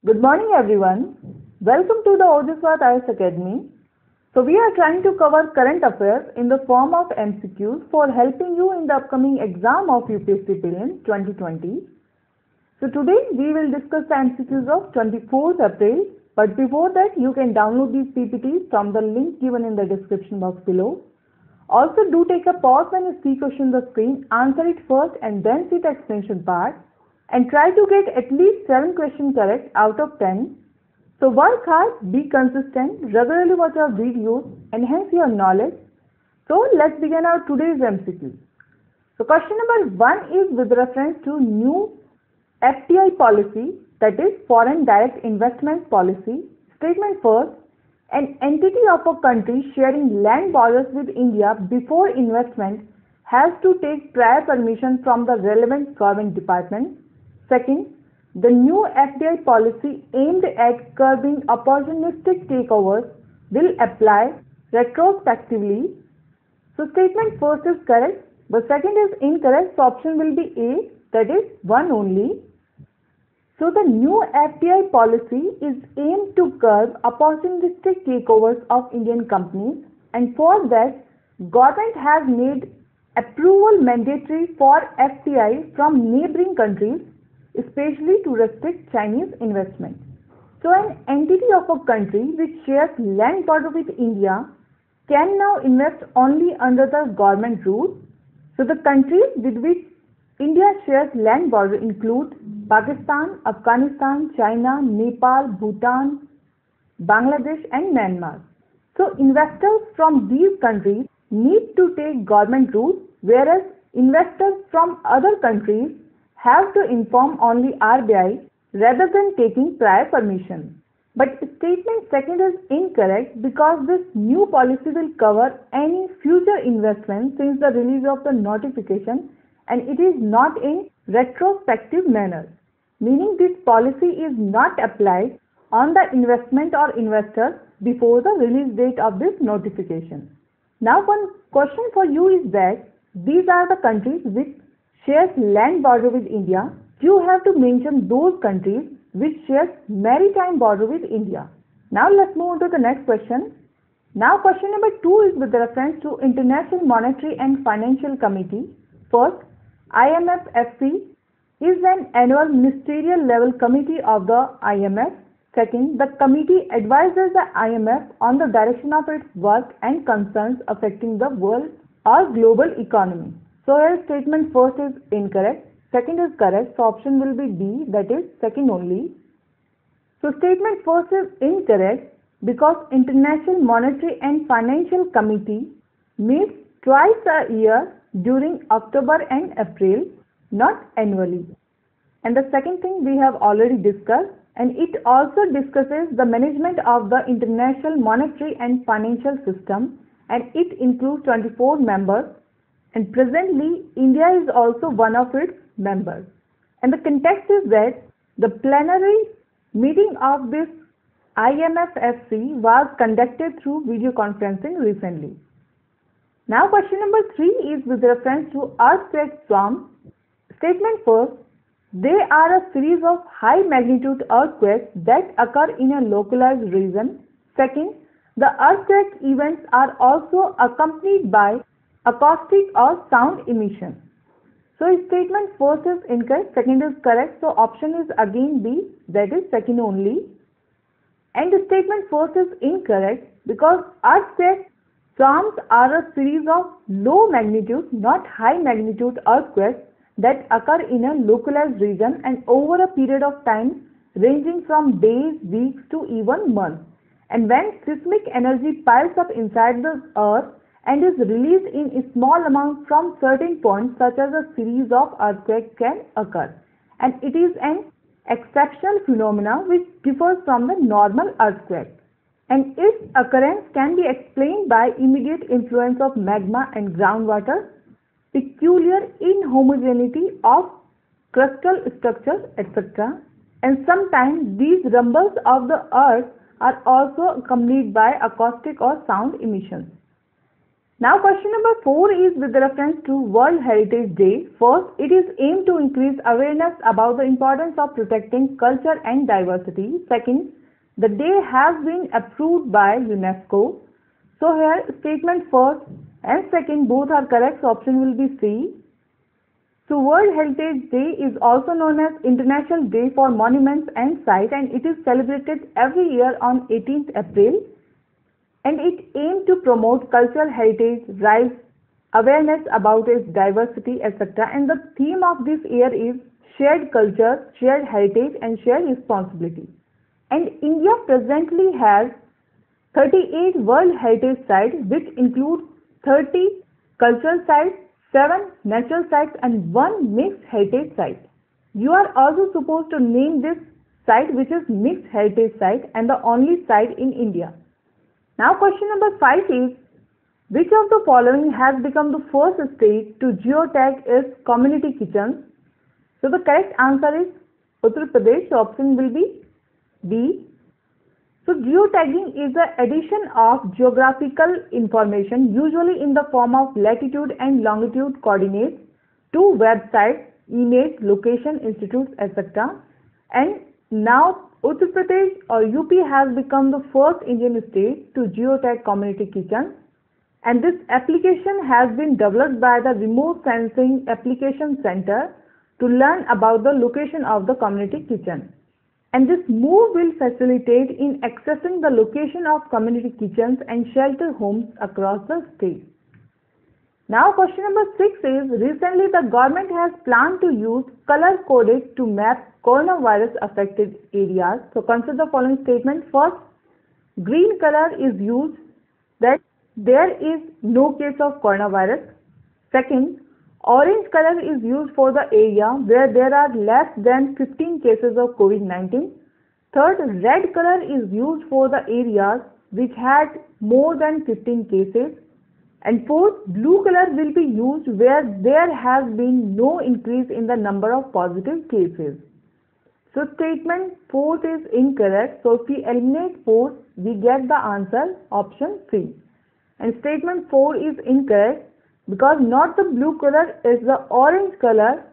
Good morning everyone. Welcome to the Odiswat IS Academy. So we are trying to cover current affairs in the form of MCQs for helping you in the upcoming exam of UPSC Prelims 2020. So today we will discuss the MCQs of 24th April. But before that, you can download these PPTs from the link given in the description box below. Also do take a pause when you see question on the screen, answer it first and then see the explanation part. And try to get at least 7 questions correct out of 10. So work hard, be consistent, regularly watch our videos, enhance your knowledge. So let's begin our today's MCQ. So question number 1 is with reference to new FDI policy, that is Foreign Direct Investment Policy. Statement first, an entity of a country sharing land borders with India before investment has to take prior permission from the relevant government department. Second, the new FDI policy aimed at curbing opportunistic takeovers will apply retrospectively. So statement first is correct, but second is incorrect, so option will be A, that is 1 only. So the new FDI policy is aimed to curb opportunistic takeovers of Indian companies, and for that government has made approval mandatory for FDI from neighboring countries, especially to restrict Chinese investment. So an entity of a country which shares land border with India can now invest only under the government rules. So the countries with which India shares land border include Pakistan, Afghanistan, China, Nepal, Bhutan, Bangladesh and Myanmar. So investors from these countries need to take government rules, whereas investors from other countries have to inform only RBI rather than taking prior permission. But statement second is incorrect because this new policy will cover any future investment since the release of the notification, and it is not in retrospective manner, meaning this policy is not applied on the investment or investors before the release date of this notification. Now one question for you is that these are the countries which shares land border with India. You have to mention those countries which shares maritime border with India. Now let's move on to the next question. Now question number 2 is with reference to International Monetary and Financial Committee. First, IMF-FC is an annual ministerial level committee of the IMF. Second, the committee advises the IMF on the direction of its work and concerns affecting the world or global economy. So here statement first is incorrect, second is correct, so option will be D, that is second only. So statement first is incorrect because International Monetary and Financial Committee meets twice a year during October and April, not annually. And the second thing we have already discussed, and it also discusses the management of the international monetary and financial system, and it includes 24 members. And presently, India is also one of its members. And the context is that the plenary meeting of this IMF-FC was conducted through video conferencing recently. Now question number 3 is with reference to earthquake swarms. Statement first, they are a series of high magnitude earthquakes that occur in a localized region. Second, the earthquake events are also accompanied by acoustic or sound emission. So statement first is incorrect, second is correct, so option is again B, that is second only. And the statement first is incorrect because earthquake swarms are a series of low magnitude, not high magnitude earthquakes that occur in a localized region and over a period of time ranging from days, weeks to even months. And when seismic energy piles up inside the earth and is released in a small amount from certain points, such as a series of earthquakes can occur. And it is an exceptional phenomena which differs from the normal earthquake. And its occurrence can be explained by immediate influence of magma and groundwater, peculiar inhomogeneity of crustal structures, etc. And sometimes these rumbles of the earth are also accompanied by acoustic or sound emissions. Now question number 4 is with reference to World Heritage Day. First, it is aimed to increase awareness about the importance of protecting culture and diversity. Second, the day has been approved by UNESCO. So here statement first and second both are correct, so option will be C. So World Heritage Day is also known as International Day for Monuments and Sites, and it is celebrated every year on 18th April. And it aims to promote cultural heritage, raise awareness about its diversity, etc. And the theme of this year is shared culture, shared heritage and shared responsibility. And India presently has 38 World Heritage Sites, which include 30 cultural sites, 7 natural sites and 1 mixed heritage site. You are also supposed to name this site, which is mixed heritage site and the only site in India. Now question number 5 is, which of the following has become the first state to geotag its community kitchens? So the correct answer is Uttar Pradesh. So option will be B. So geotagging is the addition of geographical information, usually in the form of latitude and longitude coordinates, to websites, emails, location, institutes, etc. And now Uttar Pradesh or UP has become the first Indian state to geotag community kitchens, and this application has been developed by the Remote Sensing Application Center to learn about the location of the community kitchen. And this move will facilitate in accessing the location of community kitchens and shelter homes across the state. Now question number 6 is, recently the government has planned to use color coded to map coronavirus affected areas. So consider the following statement. First, green color is used that there is no case of coronavirus. Second, orange color is used for the area where there are less than 15 cases of COVID-19. Third, red color is used for the areas which had more than 15 cases. And fourth, blue color will be used where there has been no increase in the number of positive cases. So statement 4 is incorrect. So if we eliminate 4, we get the answer option C. And statement 4 is incorrect because not the blue color is the orange color,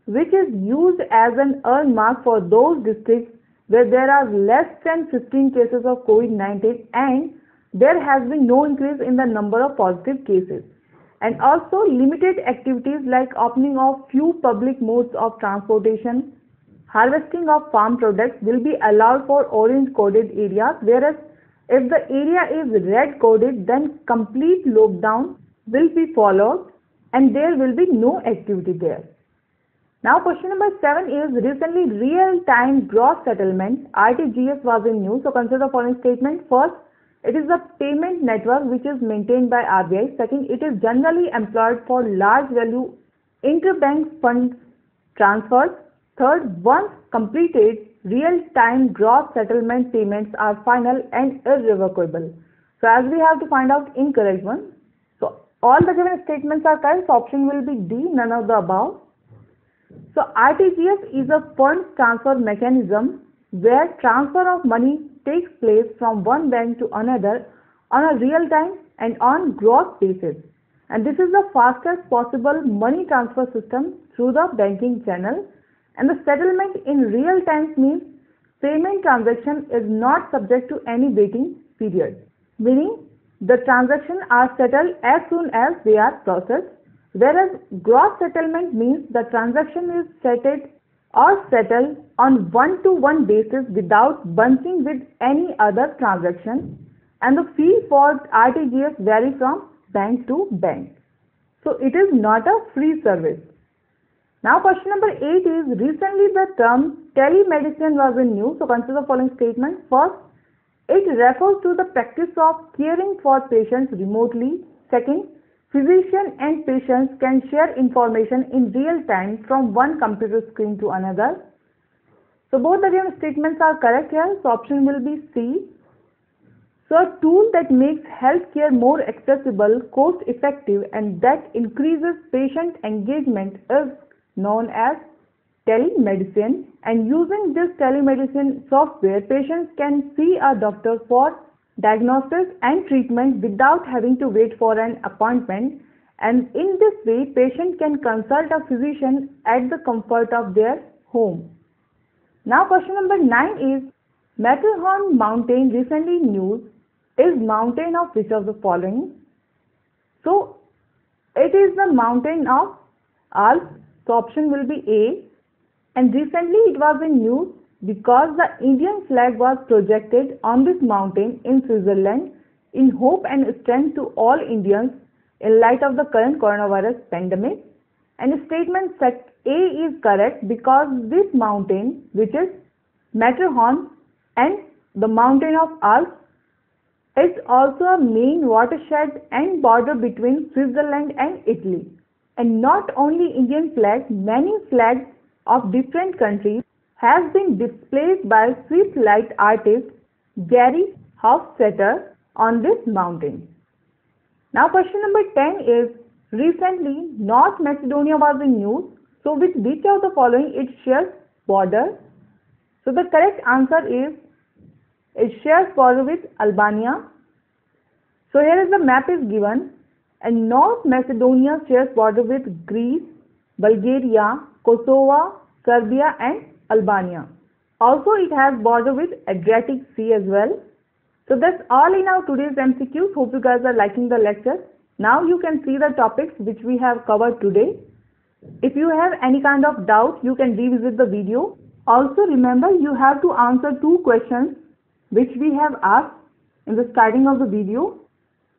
which is used as an earn mark for those districts where there are less than 15 cases of COVID-19 and there has been no increase in the number of positive cases. And also limited activities like opening of few public modes of transportation, harvesting of farm products will be allowed for orange coded areas, whereas if the area is red coded, then complete lockdown will be followed and there will be no activity there. Now question number 7 is, recently real-time gross settlement RTGS was in news. So consider the following statement. First, it is a payment network which is maintained by RBI. Second, it is generally employed for large value interbank fund transfers. Third, once completed, real-time gross settlement payments are final and irrevocable. So as we have to find out incorrect one. So all the given statements are correct. So option will be D, none of the above. So RTGS is a fund transfer mechanism where transfer of money takes place from one bank to another on a real-time and on gross basis. And this is the fastest possible money transfer system through the banking channel. And the settlement in real time means payment transaction is not subject to any waiting period, meaning the transactions are settled as soon as they are processed, whereas gross settlement means the transaction is settled on one-to-one basis without bunching with any other transaction, and the fee for RTGS vary from bank to bank. So it is not a free service. Now question number 8 is, recently the term telemedicine was in news. So consider the following statement. First, it refers to the practice of caring for patients remotely. Second, physician and patients can share information in real time from one computer screen to another. So both the given statements are correct here. So option will be C. So a tool that makes healthcare more accessible, cost effective and that increases patient engagement is known as telemedicine, and using this telemedicine software, patients can see a doctor for diagnosis and treatment without having to wait for an appointment, and in this way patient can consult a physician at the comfort of their home. Now question number 9 is, Matterhorn mountain recently news is mountain of which of the following? So it is the mountain of Alps, so option will be A, and recently it was in news because the Indian flag was projected on this mountain in Switzerland in hope and strength to all Indians in light of the current coronavirus pandemic, and statement set A is correct because this mountain, which is Matterhorn and the mountain of Alps, is also a main watershed and border between Switzerland and Italy. And not only Indian flag, many flags of different countries have been displayed by Swiss light artist Gary Hofstetter on this mountain. Now question number 10 is, recently North Macedonia was in news, so with which of the following it shares border? So the correct answer is, it shares border with Albania. So here is the map is given, and North Macedonia shares border with Greece, Bulgaria, Kosovo, Serbia and Albania. Also it has border with Adriatic Sea as well. So that's all in our today's MCQs. Hope you guys are liking the lecture. Now you can see the topics which we have covered today. If you have any kind of doubt, you can revisit the video. Also remember, you have to answer 2 questions which we have asked in the starting of the video.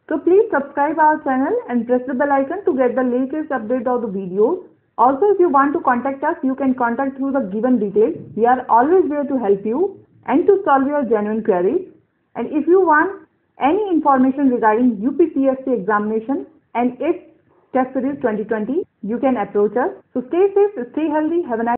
So please subscribe our channel and press the bell icon to get the latest update of the videos. Also, if you want to contact us, you can contact through the given details. We are always there to help you and to solve your genuine queries. And if you want any information regarding UPPSC examination and its test series 2020, you can approach us. So stay safe, stay healthy, have a nice